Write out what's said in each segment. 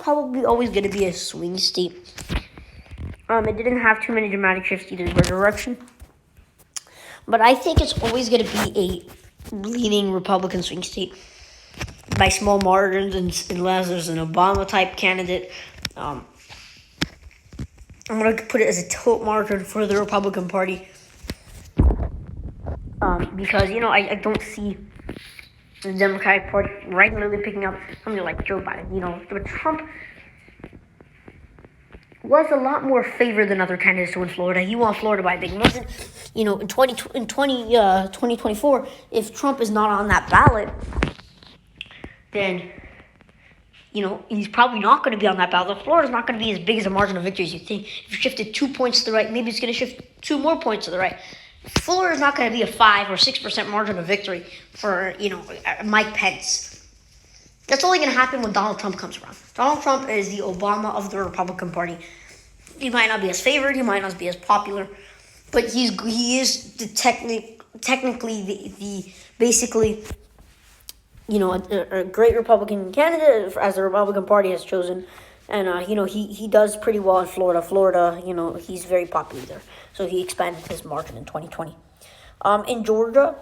probably always going to be a swing state. It didn't have too many dramatic shifts either direction. But I think it's always going to be a leaning Republican swing state by small margins, unless there's an Obama-type candidate. I'm going to put it as a tilt margin for the Republican Party. Because, I don't see the Democratic Party regularly picking up somebody like Joe Biden. But Trump was a lot more favored than other candidates to win Florida. He won Florida by a big margin. In 2024, if Trump is not on that ballot, then, he's probably not going to be on that ballot. Florida's not going to be as big as a margin of victory as you think. If you shifted 2 points to the right, maybe it's going to shift 2 more points to the right. Florida's not going to be a 5 or 6% margin of victory for, Mike Pence. That's only going to happen when Donald Trump comes around. Donald Trump is the Obama of the Republican Party. He might not be as favored, he might not be as popular, but he is technically the basically, a great Republican candidate as the Republican Party has chosen. And, he does pretty well in Florida. Florida, he's very popular there. So he expanded his margin in 2020. In Georgia,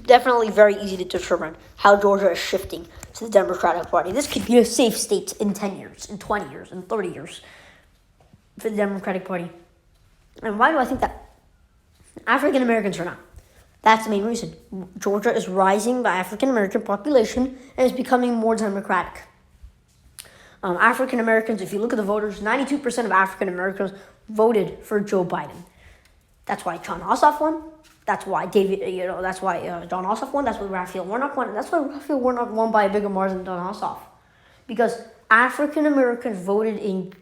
definitely very easy to determine how Georgia is shifting to the Democratic Party. This could be a safe state in 10 years, in 20 years, in 30 years for the Democratic Party. And why do I think that? African Americans are not. That's the main reason. Georgia is rising by African American population and is becoming more Democratic. African Americans, if you look at the voters, 92% of African Americans voted for Joe Biden. That's why Jon Ossoff won. That's why Jon Ossoff won. That's why Raphael Warnock won. That's why Raphael Warnock won by a bigger margin than Jon Ossoff. Because African Americans voted in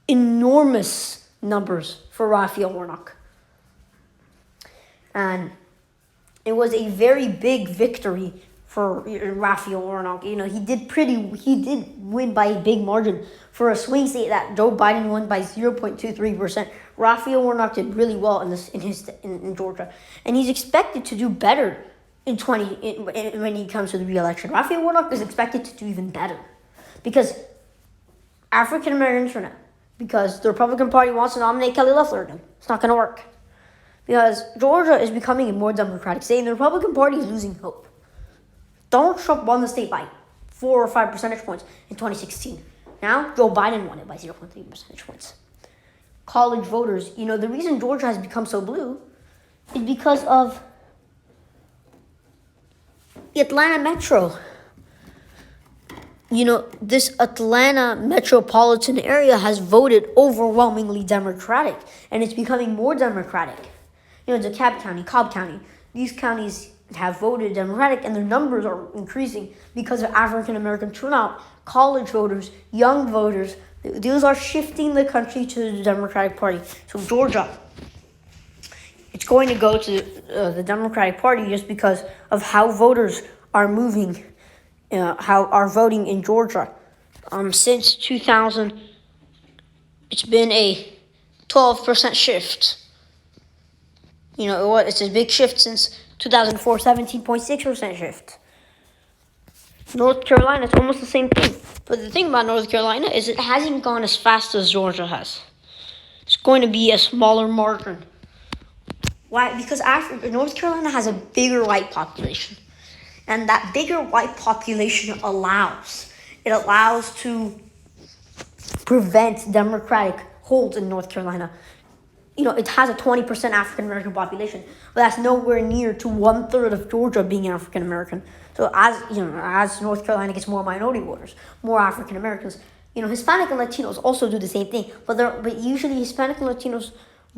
enormous numbers for Raphael Warnock. And it was a very big victory for Raphael Warnock. He did win by a big margin for a swing state that Joe Biden won by 0.23%. Raphael Warnock did really well in Georgia, and he's expected to do better when he comes to the re-election. Raphael Warnock is expected to do even better because African Americans are not. Because the Republican Party wants to nominate Kelly Loeffler again. It's not going to work. Because Georgia is becoming a more Democratic state, and the Republican Party is losing hope. Donald Trump won the state by 4 or 5 percentage points in 2016. Now, Joe Biden won it by 0.3 percentage points. College voters, the reason Georgia has become so blue is because of the Atlanta Metro. This Atlanta metropolitan area has voted overwhelmingly Democratic, and it's becoming more Democratic. DeKalb County, Cobb County, these counties have voted Democratic, and their numbers are increasing because of African American turnout. College voters, young voters, those are shifting the country to the Democratic Party. So Georgia, it's going to go to the Democratic Party just because of how voters are moving. How are voting in Georgia. Since 2000, it's been a 12% shift. It's a big shift since 2004, 17.6% shift. North Carolina, it's almost the same thing. But the thing about North Carolina is it hasn't gone as fast as Georgia has. It's going to be a smaller margin. Why? Because North Carolina has a bigger white population. And that bigger white population allows to prevent Democratic holds in North Carolina. It has a 20% African American population, but that's nowhere near to 1/3 of Georgia being African American. So as North Carolina gets more minority voters, more African Americans, Hispanic and Latinos also do the same thing, but usually Hispanic and Latinos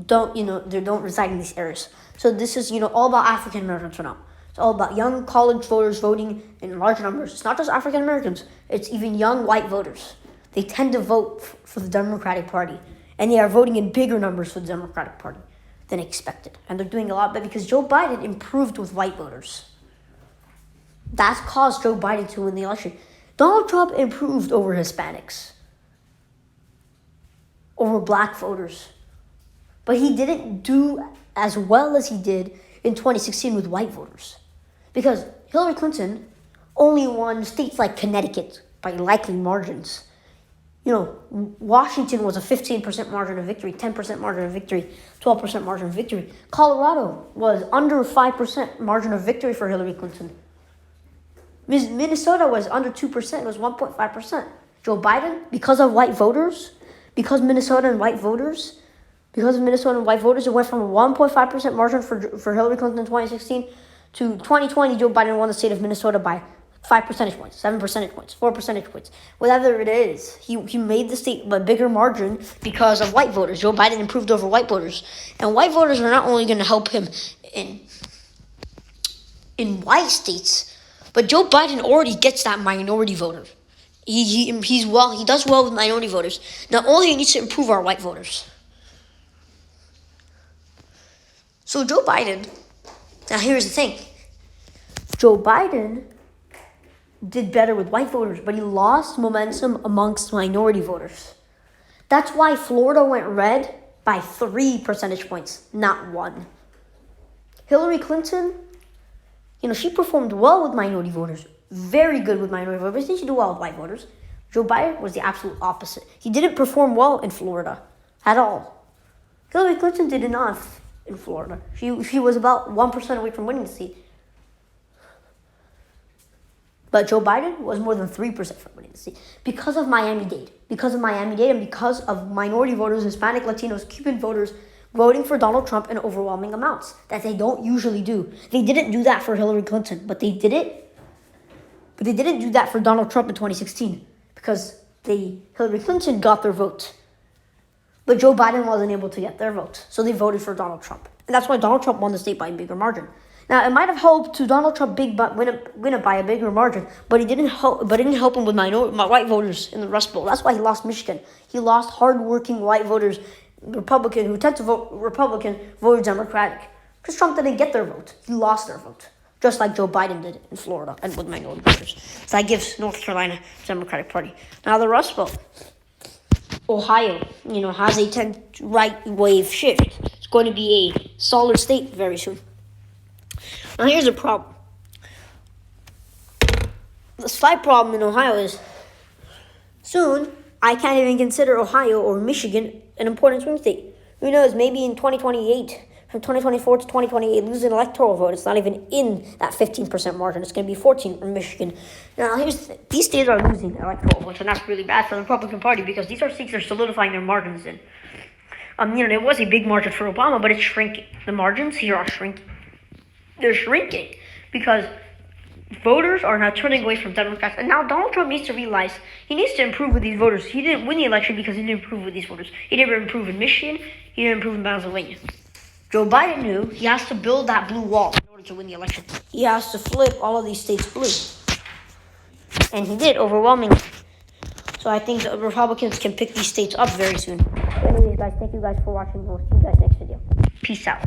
don't reside in these areas. So this is all about African Americans for now. It's all about young college voters voting in large numbers. It's not just African Americans. It's even young white voters. They tend to vote for the Democratic Party. And they are voting in bigger numbers for the Democratic Party than expected. And they're doing a lot better because Joe Biden improved with white voters. That's caused Joe Biden to win the election. Donald Trump improved over Hispanics, over black voters. But he didn't do as well as he did in 2016 with white voters. Because Hillary Clinton only won states like Connecticut by likely margins. Washington was a 15% margin of victory, 10% margin of victory, 12% margin of victory. Colorado was under 5% margin of victory for Hillary Clinton. Minnesota was under 2%, it was 1.5%. Joe Biden, because of Minnesota and white voters, it went from a 1.5% margin for Hillary Clinton in 2016 to 2020, Joe Biden won the state of Minnesota by 5 percentage points, 7 percentage points, 4 percentage points. Whatever it is, he made the state a bigger margin because of white voters. Joe Biden improved over white voters. And white voters are not only going to help him in white states, but Joe Biden already gets that minority voter. He does well with minority voters. Now, all he needs to improve are white voters. So Joe Biden, now here's the thing. Joe Biden did better with white voters, but he lost momentum amongst minority voters. That's why Florida went red by 3 percentage points, not 1. Hillary Clinton, she performed well with minority voters. Very good with minority voters. She didn't do well with white voters. Joe Biden was the absolute opposite. He didn't perform well in Florida at all. Hillary Clinton did enough in Florida. She was about 1% away from winning the seat. But Joe Biden was more than 3% from winning the seat because of Miami-Dade. And because of minority voters, Hispanic, Latinos, Cuban voters voting for Donald Trump in overwhelming amounts that they don't usually do. They didn't do that for Hillary Clinton, but they did it. But they didn't do that for Donald Trump in 2016 because Hillary Clinton got their vote. But Joe Biden wasn't able to get their vote, so they voted for Donald Trump. And that's why Donald Trump won the state by a bigger margin. Now, it might have helped to Donald Trump win it by a bigger margin, but it didn't help him with white voters in the Rust Bowl. That's why he lost Michigan. He lost hardworking white voters, Republican, who tend to vote Republican, voted Democratic. Because Trump didn't get their vote. He lost their vote, just like Joe Biden did in Florida and with minority voters. So that gives North Carolina Democratic Party. Now, the Rust Bowl. Ohio, has a 10 right wave shift. It's going to be a solid state very soon. Now, here's a problem. The slight problem in Ohio is soon I can't even consider Ohio or Michigan an important swing state. Who knows, maybe in 2028, from 2024 to 2028, lose an electoral vote. It's not even in that 15% margin. It's going to be 14 in Michigan. Now, these states are losing electoral votes, and that's really bad for the Republican Party because these are states they're solidifying their margins in. There was a big margin for Obama, but it's shrinking. The margins here are shrinking. They're shrinking because voters are now turning away from Democrats. And now Donald Trump needs to realize he needs to improve with these voters. He didn't win the election because he didn't improve with these voters. He didn't improve in Michigan. He didn't improve in Pennsylvania. Joe Biden knew he has to build that blue wall in order to win the election. He has to flip all of these states blue. And he did overwhelmingly. So I think the Republicans can pick these states up very soon. Anyways, guys, thank you guys for watching. We'll see you guys next video. Peace out.